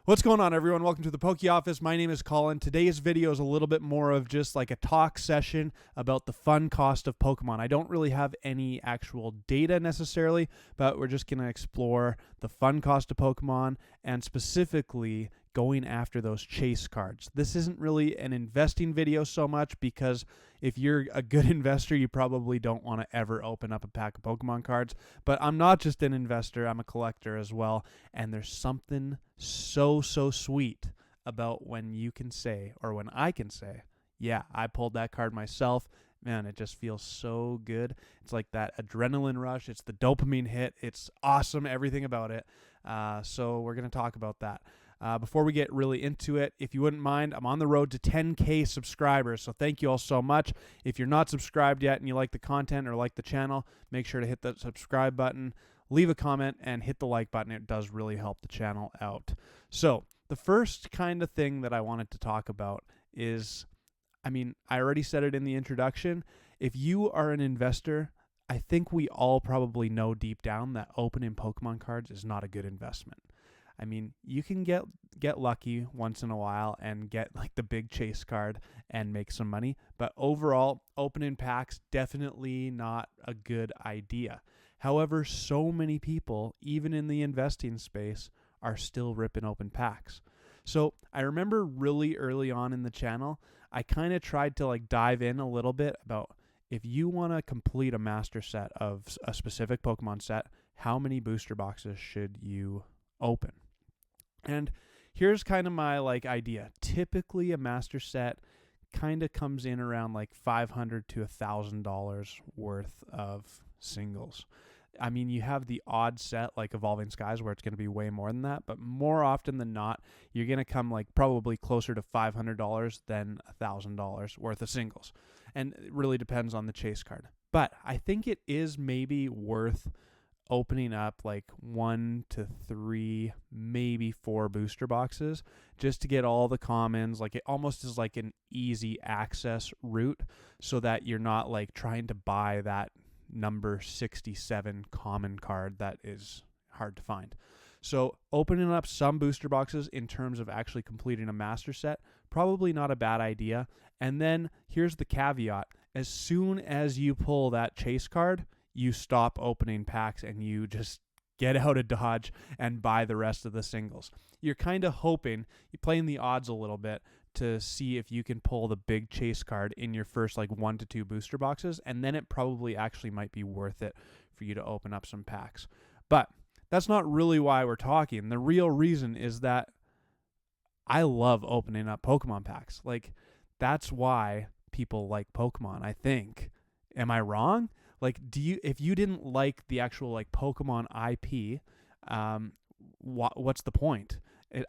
What's going on, everyone? Welcome to the Poke Office. My name is Colin. Today's video is a little bit more of just like a talk session about the fun cost of Pokemon. I don't really have any actual data necessarily, but we're just going to explore the fun cost of Pokemon and specifically going after those chase cards. This isn't really an investing video so much because if you're a good investor, you probably don't want to ever open up a pack of Pokemon cards. But I'm not just an investor, I'm a collector as well. And there's something so sweet about when you can say, or when I can say, yeah, I pulled that card myself. Man, it just feels so good. It's like that adrenaline rush. It's the dopamine hit. It's awesome, everything about it. So we're going to talk about that. Before we get really into it, if you wouldn't mind, I'm on the road to 10K subscribers, so thank you all so much. If you're not subscribed yet and you like the content or like the channel, make sure to hit that subscribe button, leave a comment, and hit the like button. It does really help the channel out. So the first kind of thing that I wanted to talk about is, I already said it in the introduction. If you are an investor, I think we all probably know deep down that opening Pokemon cards is not a good investment. I mean, you can get lucky once in a while and get like the big chase card and make some money, but overall, opening packs definitely not a good idea. However, so many people, even in the investing space, are still ripping open packs. So I remember really early on in the channel, I kind of tried to like dive in a little bit about if you want to complete a master set of a specific Pokemon set, how many booster boxes should you open? And here's kind of my like idea. Typically a master set kind of comes in around like $500 to $1,000 worth of singles. I mean, you have the odd set like Evolving Skies where it's going to be way more than that, but more often than not, you're going to come like probably closer to $500 than $1,000 worth of singles. And it really depends on the chase card. But I think it is maybe worth opening up like 1 to 3, maybe 4 booster boxes just to get all the commons. Like it almost is like an easy access route so that you're not like trying to buy that number 67 common card that is hard to find. So opening up some booster boxes in terms of actually completing a master set, probably not a bad idea. And then here's the caveat. As soon as you pull that chase card, you stop opening packs and you just get out of Dodge and buy the rest of the singles. You're kind of hoping, you're playing the odds a little bit to see if you can pull the big chase card in your first like 1 to 2 booster boxes, and then it probably actually might be worth it for you to open up some packs. But that's not really why we're talking. The real reason is that I love opening up Pokemon packs. Like, that's why people like Pokemon, I think. Am I wrong? Like, if you didn't like the actual like Pokemon IP, what's the point?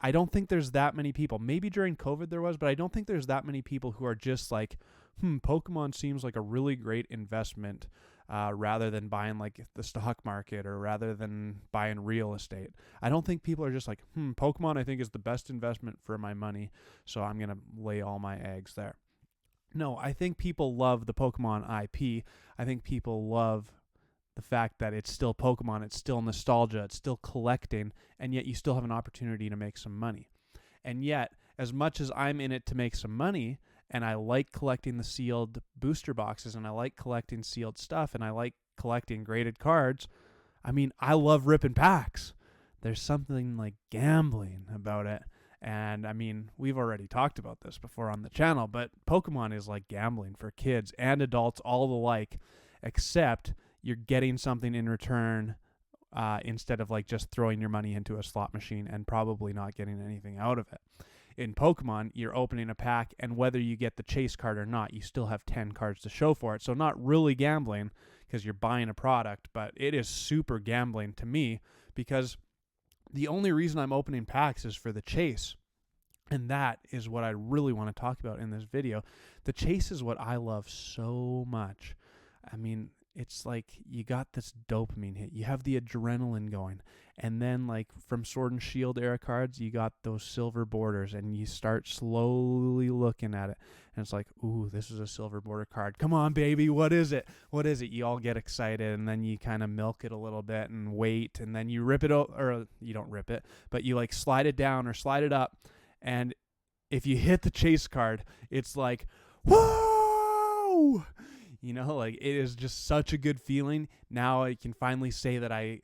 I don't think there's that many people. Maybe during COVID there was, but I don't think there's that many people who are just like, Pokemon seems like a really great investment, rather than buying like the stock market or rather than buying real estate. I don't think people are just like, Pokemon I think is the best investment for my money, so I'm going to lay all my eggs there. No, I think people love the Pokemon IP. I think people love the fact that it's still Pokemon, it's still nostalgia, it's still collecting, and yet you still have an opportunity to make some money. And yet, as much as I'm in it to make some money, and I like collecting the sealed booster boxes, and I like collecting sealed stuff, and I like collecting graded cards, I love ripping packs. There's something like gambling about it. And we've already talked about this before on the channel, but Pokemon is like gambling for kids and adults all alike, except you're getting something in return instead of like just throwing your money into a slot machine and probably not getting anything out of it. In Pokemon, you're opening a pack, and whether you get the chase card or not, you still have 10 cards to show for it. So not really gambling because you're buying a product, but it is super gambling to me because the only reason I'm opening packs is for the chase. And that is what I really want to talk about in this video. The chase is what I love so much. it's like you got this dopamine hit. You have the adrenaline going. And then like from Sword and Shield era cards, you got those silver borders and you start slowly looking at it. And it's like, ooh, this is a silver border card. Come on, baby. What is it? What is it? You all get excited and then you kind of milk it a little bit and wait. And then you rip it or you don't rip it, but you like slide it down or slide it up. And if you hit the chase card, it's like, whoa! You know, like it is just such a good feeling. Now I can finally say that I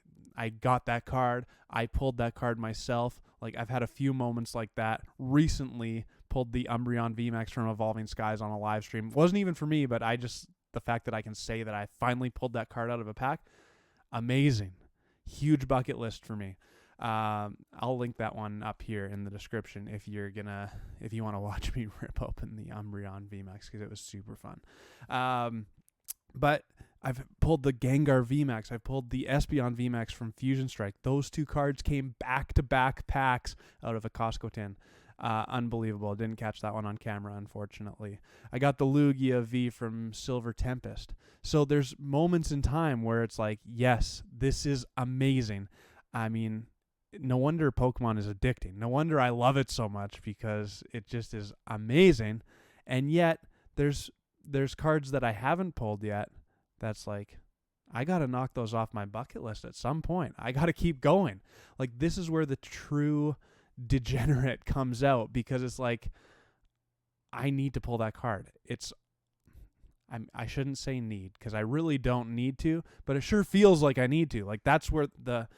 got that card. I pulled that card myself. Like I've had a few moments like that. Recently pulled the Umbreon VMAX from Evolving Skies on a live stream. Wasn't even for me, but the fact that I can say that I finally pulled that card out of a pack, amazing. Huge bucket list for me. I'll link that one up here in the description if you want to watch me rip open the Umbreon VMAX, because it was super fun. But I've pulled the Gengar VMAX. I've pulled the Espeon VMAX from Fusion Strike. Those two cards came back-to-back packs out of a Costco tin. Unbelievable. Didn't catch that one on camera, unfortunately. I got the Lugia V from Silver Tempest. So there's moments in time where it's like, yes, this is amazing. I mean, no wonder Pokemon is addicting. No wonder I love it so much, because it just is amazing. And yet there's cards that I haven't pulled yet that's like, I got to knock those off my bucket list at some point. I got to keep going. Like, this is where the true degenerate comes out, because it's like, I need to pull that card. I shouldn't say need, because I really don't need to, but it sure feels like I need to. Like, that's where the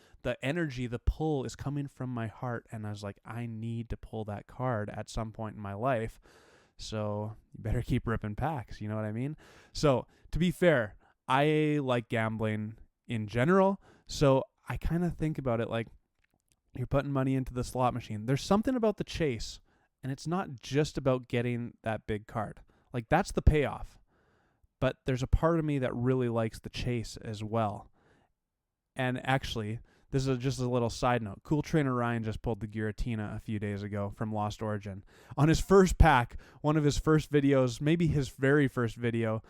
energy, the pull is coming from my heart. And I was like, I need to pull that card at some point in my life. So you better keep ripping packs. You know what I mean? So to be fair, I like gambling in general. So I kind of think about it like you're putting money into the slot machine. There's something about the chase, and it's not just about getting that big card. Like, that's the payoff. But there's a part of me that really likes the chase as well. And actually, this is just a little side note. Cool Trainer Ryan just pulled the Giratina a few days ago from Lost Origin. On his first pack, one of his first videos, maybe his very first video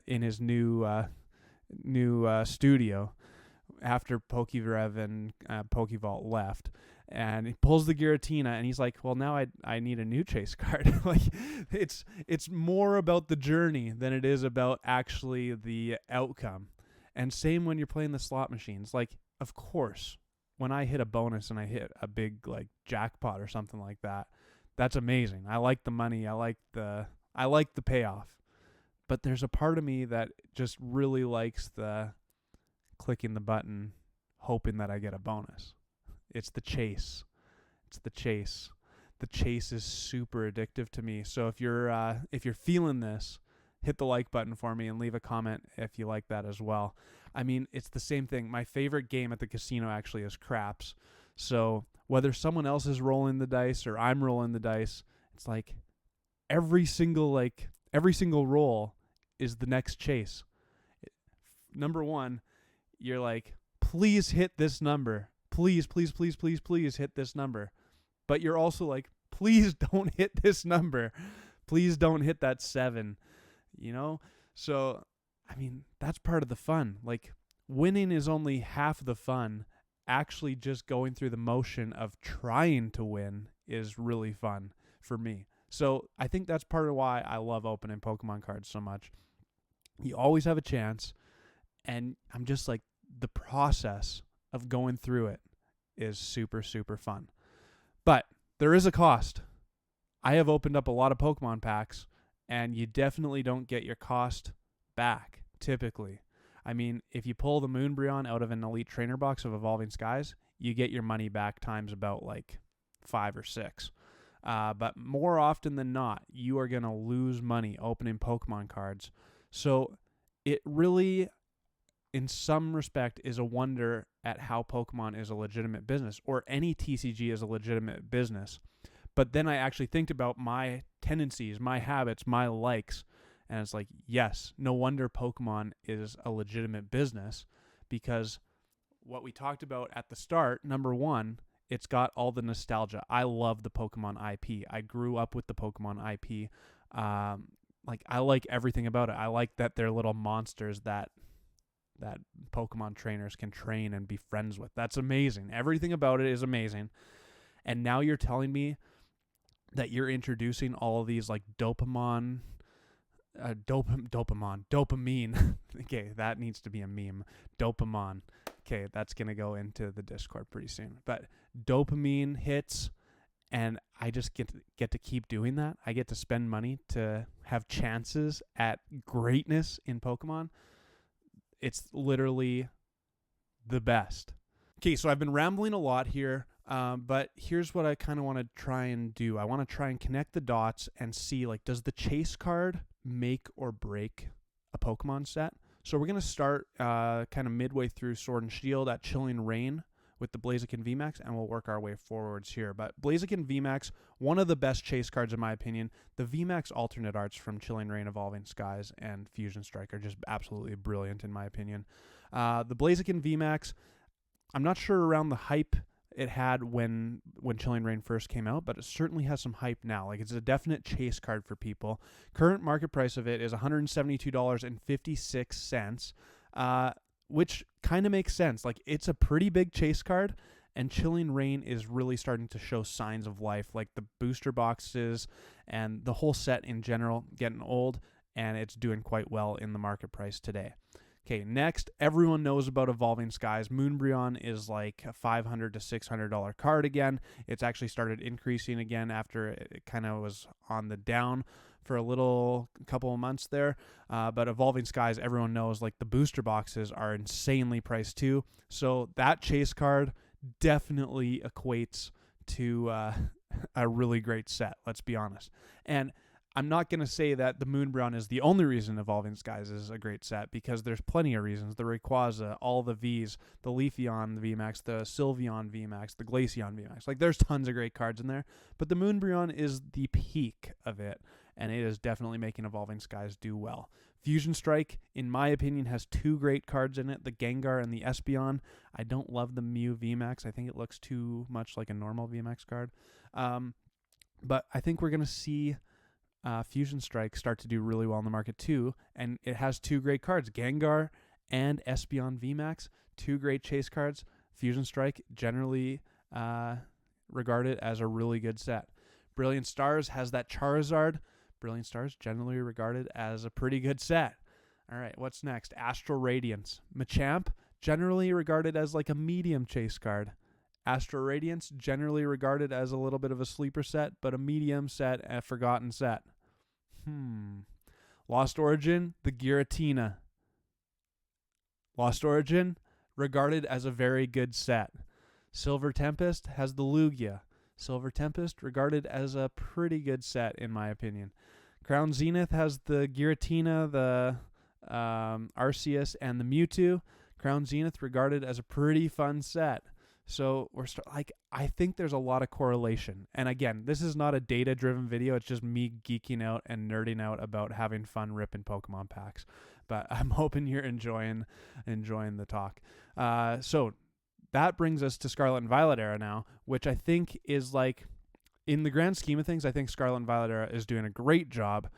in his new studio after Pokerev and Pokevault left. And he pulls the Giratina, and he's like, well, now I need a new chase card. Like, it's more about the journey than it is about actually the outcome. And same when you're playing the slot machines. Like, of course, when I hit a bonus and I hit a big like jackpot or something like that, that's amazing. I like the money. I like the payoff. But there's a part of me that just really likes the clicking the button, hoping that I get a bonus. It's the chase. It's the chase. The chase is super addictive to me. So if you're feeling this, hit the like button for me and leave a comment if you like that as well. I mean, it's the same thing. My favorite game at the casino actually is craps. So whether someone else is rolling the dice or I'm rolling the dice, it's like every single roll is the next chase. Number one, you're like, please hit this number. Please, please, please, please, please hit this number. But you're also like, please don't hit this number. Please don't hit that 7. You know? So, I mean, that's part of the fun. Like, winning is only half the fun. Actually just going through the motion of trying to win is really fun for me. So I think that's part of why I love opening Pokemon cards so much. You always have a chance, and I'm just like, the process of going through it is super, super fun. But there is a cost. I have opened up a lot of Pokemon packs, and you definitely don't get your cost back, typically. I mean, if you pull the Moonbreon out of an Elite Trainer box of Evolving Skies, you get your money back times about like 5 or 6. But more often than not, you are going to lose money opening Pokemon cards. So it really, in some respect, is a wonder at how Pokemon is a legitimate business, or any TCG is a legitimate business. But then I actually think about my tendencies, my habits, my likes, and it's like, yes, no wonder Pokemon is a legitimate business, because what we talked about at the start, number one, it's got all the nostalgia. I love the Pokemon IP. I grew up with the Pokemon IP. Like, I like everything about it. I like that they're little monsters that that Pokemon trainers can train and be friends with. That's amazing. Everything about it is amazing. And now you're telling me that you're introducing all of these like dopamine. Okay, that needs to be a meme. Dopamine. Okay, that's going to go into the Discord pretty soon. But dopamine hits, and I just get to keep doing that. I get to spend money to have chances at greatness in Pokemon. It's literally the best. Okay, so I've been rambling a lot here, but here's what I kind of want to try and do. I want to try and connect the dots and see, like, does the chase card make or break a Pokemon set? So we're going to start kind of midway through Sword and Shield at Chilling Reign with the Blaziken VMAX, and we'll work our way forwards here. But Blaziken VMAX, one of the best chase cards in my opinion. The VMAX alternate arts from Chilling Reign, Evolving Skies, and Fusion Strike are just absolutely brilliant in my opinion. The Blaziken VMAX, I'm not sure around the hype it had when Chilling Reign first came out, but it certainly has some hype now. Like, it's a definite chase card for people. Current market price of it is $172.56, which kind of makes sense. Like, it's a pretty big chase card, and Chilling Reign is really starting to show signs of life. Like, the booster boxes and the whole set in general getting old, and it's doing quite well in the market price today. Okay, next, everyone knows about Evolving Skies. Moonbryon is like a $500 to $600 card again. It's actually started increasing again after it kind of was on the down for a couple of months there. But Evolving Skies, everyone knows, like, the booster boxes are insanely priced too. So that chase card definitely equates to a really great set, let's be honest. And I'm not going to say that the Moonbryon is the only reason Evolving Skies is a great set, because there's plenty of reasons. The Rayquaza, all the Vs, the Leafeon VMAX, the Sylveon VMAX, the Glaceon VMAX. Like, there's tons of great cards in there, but the Moonbryon is the peak of it, and it is definitely making Evolving Skies do well. Fusion Strike, in my opinion, has two great cards in it, the Gengar and the Espeon. I don't love the Mew VMAX. I think it looks too much like a normal VMAX card. But I think we're going to see Fusion Strike start to do really well in the market too, and it has two great cards, Gengar and Espeon VMAX, two great chase cards. Fusion Strike, generally regarded as a really good set. Brilliant Stars has that Charizard. Brilliant Stars, generally regarded as a pretty good set. All right, what's next? Astral Radiance. Machamp, generally regarded as like a medium chase card. Astral Radiance, generally regarded as a little bit of a sleeper set, but a medium set, a forgotten set. Lost Origin, the Giratina. Lost Origin, regarded as a very good set. Silver Tempest has the Lugia. Silver Tempest, regarded as a pretty good set, in my opinion. Crown Zenith has the Giratina, the Arceus, and the Mewtwo. Crown Zenith, regarded as a pretty fun set. So I think there's a lot of correlation. And again, this is not a data-driven video. It's just me geeking out and nerding out about having fun ripping Pokemon packs. But I'm hoping you're enjoying the talk. So that brings us to Scarlet and Violet era now, which I think is like, in the grand scheme of things, I think Scarlet and Violet era is doing a great job,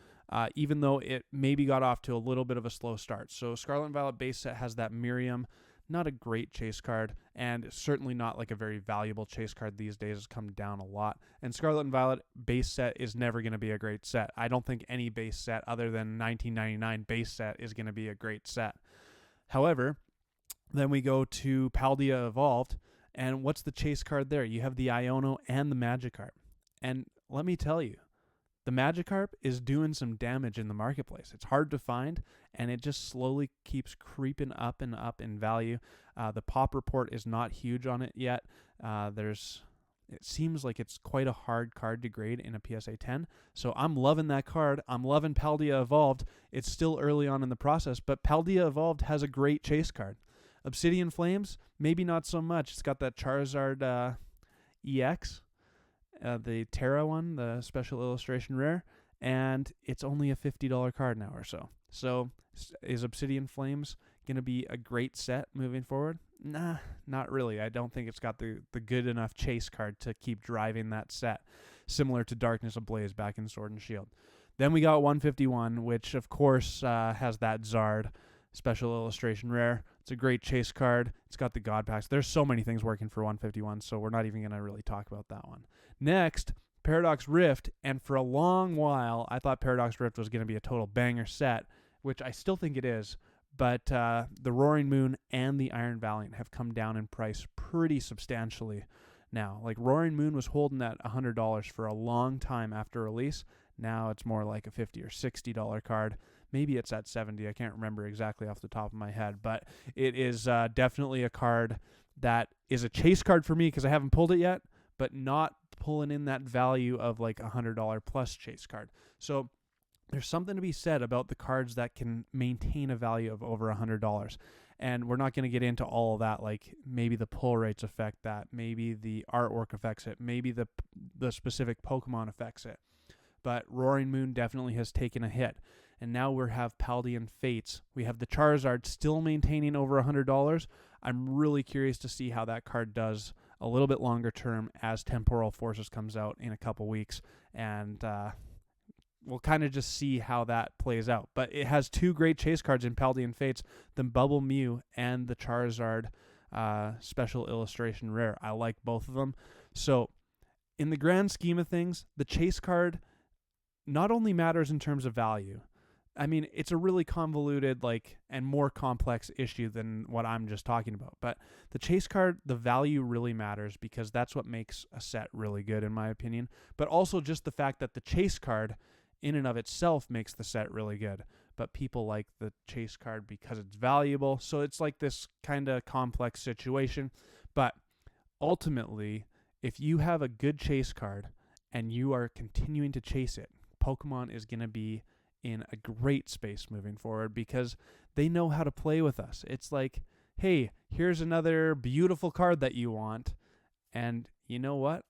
even though it maybe got off to a little bit of a slow start. So Scarlet and Violet base set has that Miriam. Not a great chase card, and certainly not like a very valuable chase card these days. Has come down a lot. And Scarlet and Violet base set is never going to be a great set. I don't think any base set other than 1999 base set is going to be a great set. However, then we go to Paldea Evolved, and what's the chase card there? You have the Iono and the Magikarp. And let me tell you, the Magikarp is doing some damage in the marketplace. It's hard to find, and it just slowly keeps creeping up and up in value. The pop report is not huge on it yet. It seems like it's quite a hard card to grade in a PSA 10. So I'm loving that card. I'm loving Paldea Evolved. It's still early on in the process, but Paldea Evolved has a great chase card. Obsidian Flames, maybe not so much. It's got that Charizard EX. The Terra one, the special illustration rare, and it's only a $50 card now or so. So is Obsidian Flames going to be a great set moving forward? Nah, not really. I don't think it's got the good enough chase card to keep driving that set, similar to Darkness Ablaze back in Sword and Shield. Then we got 151, which of course has that Zard. special illustration rare. It's a great chase card. It's got the God packs. There's so many things working for 151, so we're not even going to really talk about that one. Next, Paradox Rift, and for a long while, I thought Paradox Rift was going to be a total banger set, which I still think it is, but the Roaring Moon and the Iron Valiant have come down in price pretty substantially now. Like, Roaring Moon was holding at $100 for a long time after release. Now it's more like a $50 or $60 card. Maybe it's at $70. I can't remember exactly off the top of my head, but it is definitely a card that is a chase card for me because I haven't pulled it yet, but not pulling in that value of like $100 plus chase card. So there's something to be said about the cards that can maintain a value of over $100. And we're not going to get into all of that, like maybe the pull rates affect that, maybe the artwork affects it, maybe the specific Pokemon affects it. But Roaring Moon definitely has taken a hit. And now we have Paldean Fates. We have the Charizard still maintaining over $100. I'm really curious to see how that card does a little bit longer term as Temporal Forces comes out in a couple weeks. And we'll kind of just see how that plays out. But it has two great chase cards in Paldean Fates, the Bubble Mew and the Charizard Special Illustration Rare. I like both of them. So in the grand scheme of things, the chase card not only matters in terms of value. I mean, it's a really convoluted, and more complex issue than what I'm just talking about. But the chase card, the value really matters because that's what makes a set really good, in my opinion. But also just the fact that the chase card in and of itself makes the set really good. But people like the chase card because it's valuable. So it's like this kind of complex situation. But ultimately, if you have a good chase card and you are continuing to chase it, Pokemon is going to be in a great space moving forward because they know how to play with us. It's like, hey, here's another beautiful card that you want. And you know what?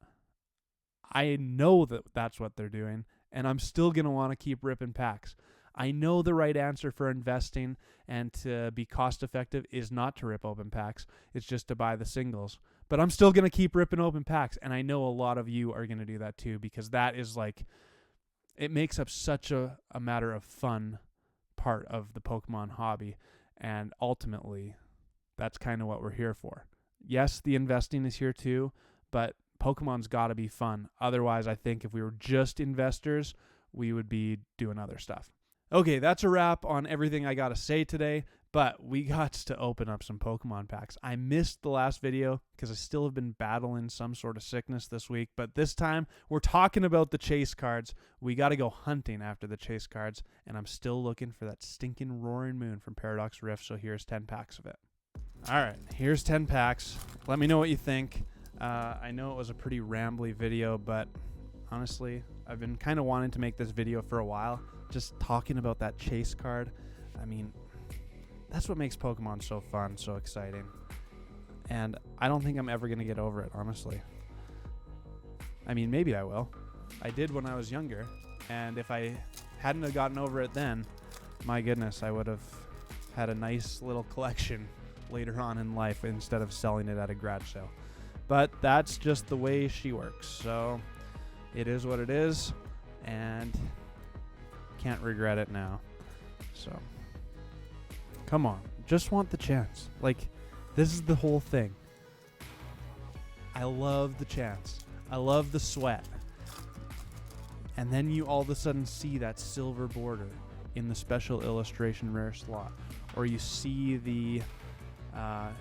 I know that that's what they're doing, and I'm still going to want to keep ripping packs. I know the right answer for investing and to be cost effective is not to rip open packs. It's just to buy the singles. But I'm still going to keep ripping open packs, and I know a lot of you are going to do that too because that is it makes up such a matter of fun part of the Pokemon hobby, and ultimately, that's kind of what we're here for. Yes, the investing is here too, but Pokemon's got to be fun. Otherwise, I think if we were just investors, we would be doing other stuff. Okay, that's a wrap on everything I got to say today, but we got to open up some Pokemon packs. I missed the last video because I still have been battling some sort of sickness this week, but this time we're talking about the chase cards. We got to go hunting after the chase cards, and I'm still looking for that stinking Roaring Moon from Paradox Rift, so here's 10 packs of it. All right, here's 10 packs. Let me know what you think. I know it was a pretty rambly video, but honestly, I've been kind of wanting to make this video for a while, just talking about that chase card. I mean, that's what makes Pokemon so fun, so exciting. And I don't think I'm ever going to get over it, honestly. I mean, maybe I will. I did when I was younger, and if I hadn't have gotten over it then, my goodness, I would have had a nice little collection later on in life instead of selling it at a garage sale. But that's just the way she works. So it is what it is, and can't regret it now. So come on, just want the chance. This is the whole thing. I love the chance. I love the sweat. And then you all of a sudden see that silver border in the special illustration rare slot, or you see the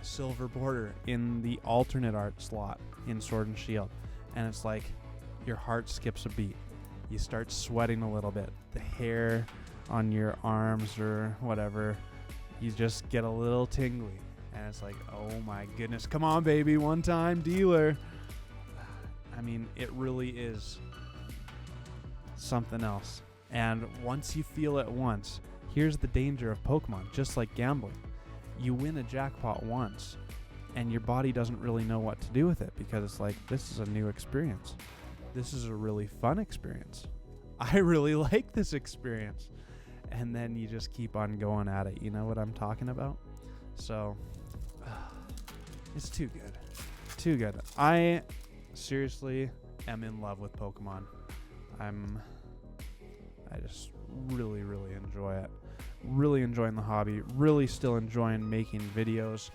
silver border in the alternate art slot in Sword and Shield, and it's like your heart skips a beat. You start sweating a little bit. The hair on your arms or whatever, you just get a little tingly, and it's like, oh my goodness, come on baby, one time dealer. I mean, it really is something else. And once you feel it once, here's the danger of Pokemon, just like gambling. You win a jackpot once, and your body doesn't really know what to do with it because it's like, this is a new experience. This is a really fun experience. I really like this experience. And then you just keep on going at it. You know what I'm talking about? So, it's too good. Too good. I seriously am in love with Pokemon. I just really, really enjoy it. Really enjoying the hobby. Really still enjoying making videos.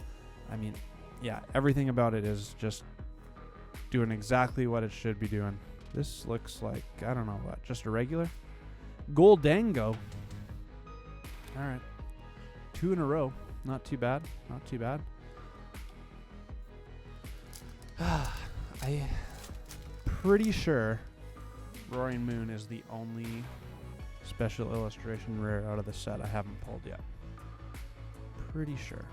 I mean, yeah, everything about it is just doing exactly what it should be doing. This looks like, I don't know what, just a regular? Goldango. All right. 2 in a row. Not too bad. Not too bad. I'm pretty sure Roaring Moon is the only special illustration rare out of the set I haven't pulled yet. Pretty sure.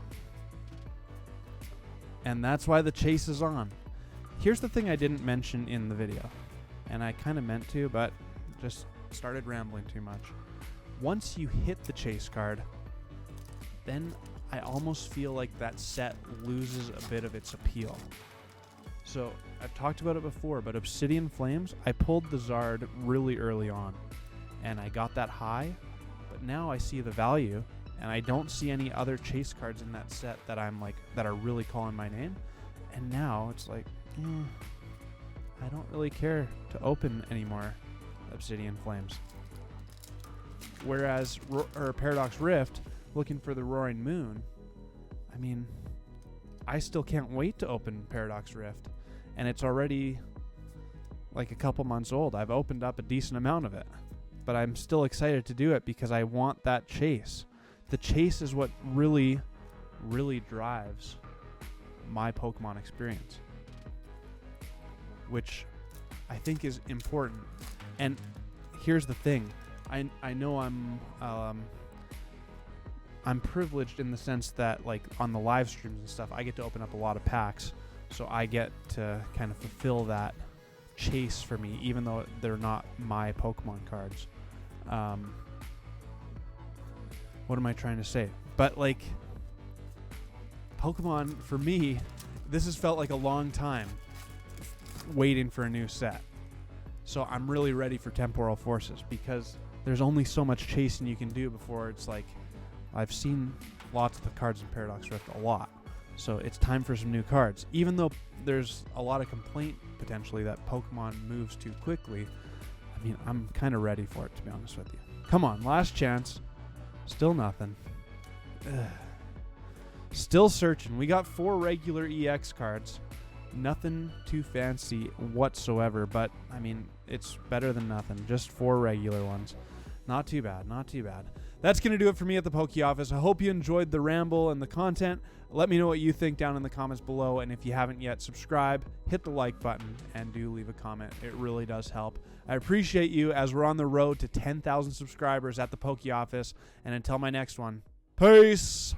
And that's why the chase is on. Here's the thing I didn't mention in the video, and I kind of meant to, but just started rambling too much. Once you hit the chase card, then I almost feel like that set loses a bit of its appeal. So I've talked about it before, but Obsidian Flames, I pulled the Zard really early on, and I got that high, but now I see the value, and I don't see any other chase cards in that set that I'm like, that are really calling my name. And now it's like, I don't really care to open any more Obsidian Flames. Whereas Paradox Rift, looking for the Roaring Moon, I mean, I still can't wait to open Paradox Rift. And it's already like a couple months old. I've opened up a decent amount of it, but I'm still excited to do it because I want that chase. The chase is what really, really drives my Pokemon experience, which I think is important. And here's the thing. I know I'm privileged in the sense that, like, on the live streams and stuff, I get to open up a lot of packs, so I get to kind of fulfill that chase for me, even though they're not my Pokemon cards. What am I trying to say? But, like, Pokemon, for me, this has felt like a long time waiting for a new set. So I'm really ready for Temporal Forces because there's only so much chasing you can do before it's like, I've seen lots of the cards in Paradox Rift a lot. So it's time for some new cards. Even though there's a lot of complaint potentially that Pokemon moves too quickly, I mean, I'm kind of ready for it, to be honest with you. Come on, last chance. Still nothing. Ugh. Still searching. We got 4 regular EX cards. Nothing too fancy whatsoever, but I mean, it's better than nothing. Just 4 regular ones. Not too bad, not too bad. That's going to do it for me at the Poke Office. I hope you enjoyed the ramble and the content. Let me know what you think down in the comments below, and if you haven't yet, subscribe, hit the like button, and do leave a comment. It really does help. I appreciate you as we're on the road to 10,000 subscribers at the Poke Office, and until my next one, peace!